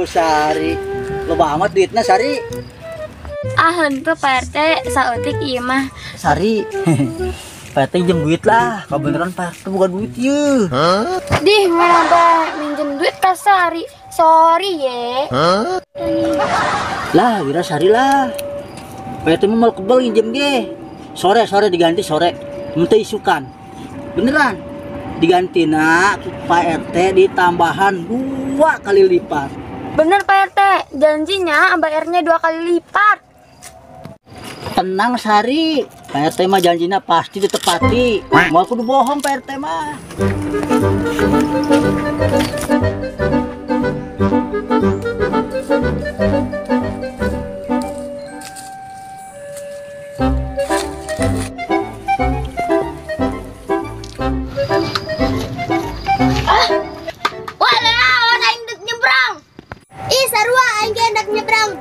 Sari. Loba amat duitnya Sari. Ah henteu Pak RT, saeutik ieu mah. Sari. Pak RT jem duit lah. Kebeneran Pak RT bukan duit ye. Dih, mana minjem duit ka Sari. Sorry ye. Lah, kira Sari lah. Pak RT mau kebel nginjem ge. Sore diganti sore. Minta isukan. Beneran. Diganti nak Pak RT ditambahan 2 kali lipat. Bener Pak RT, janjinya bayarnya 2 kali lipat. Tenang Sari, Pak RT mah janjinya pasti ditepati. Mau kudu bohong Pak RT mah.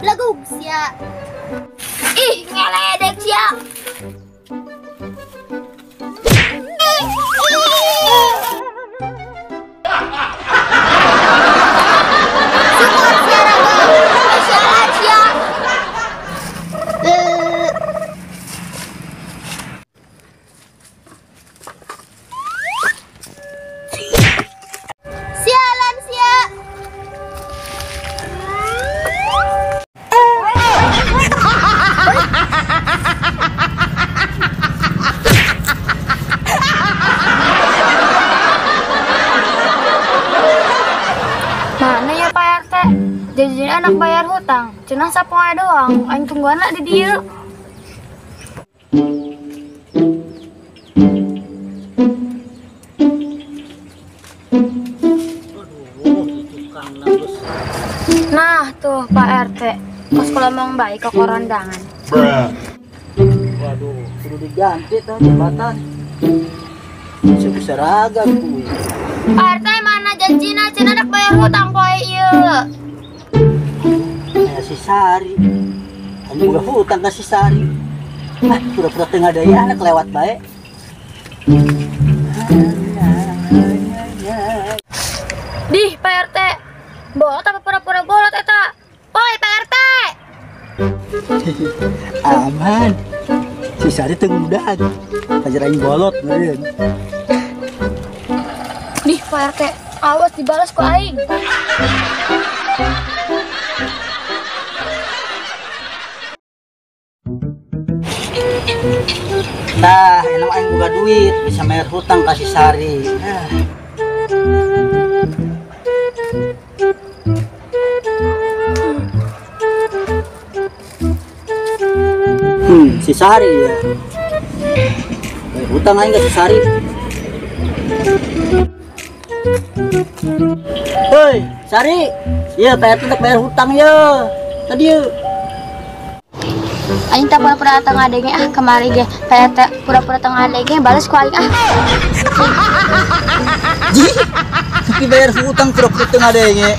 Legug sia. Ih, ngeledek sia. Support sia Raga. Spesialan sia. Sialan sia. Mana ya Pak RT? Jadi anak bayar hutang, cenah sapoe doang. Aing tunggu anak di dieu. Nah tuh Pak RT, kos kalau emang baik ke korandangan. Waduh, kudu diganti tuh jembatan. Sebesar agak kuy. Pak RT mana janjina cenah anak bayar hutang poe ieu. Si Sari. Kamu udah hutang ke si Sari. Ah, pura-pura tengah daya anak lewat baik. Dih Pak RT, bolot apa pura-pura bolot eta? Oi Pak RT. Aman. Si Sari tenggudan. Kajarain bolot meureun. Dih Pak RT, awas dibalas ku aing. Nah, enak aing buka duit bisa bayar hutang kasih Sari. Si Sari ya. Bayar hutang aing kasih Sari. Hoi, Sari. Iya, bayar hutang ya. Tadi ya. Aing tak pura-pura tengah adenge kemari ge. PT pura-pura tengah adenge balas ku aing Ji, tapi bayar hutang pura-pura tengah adenge.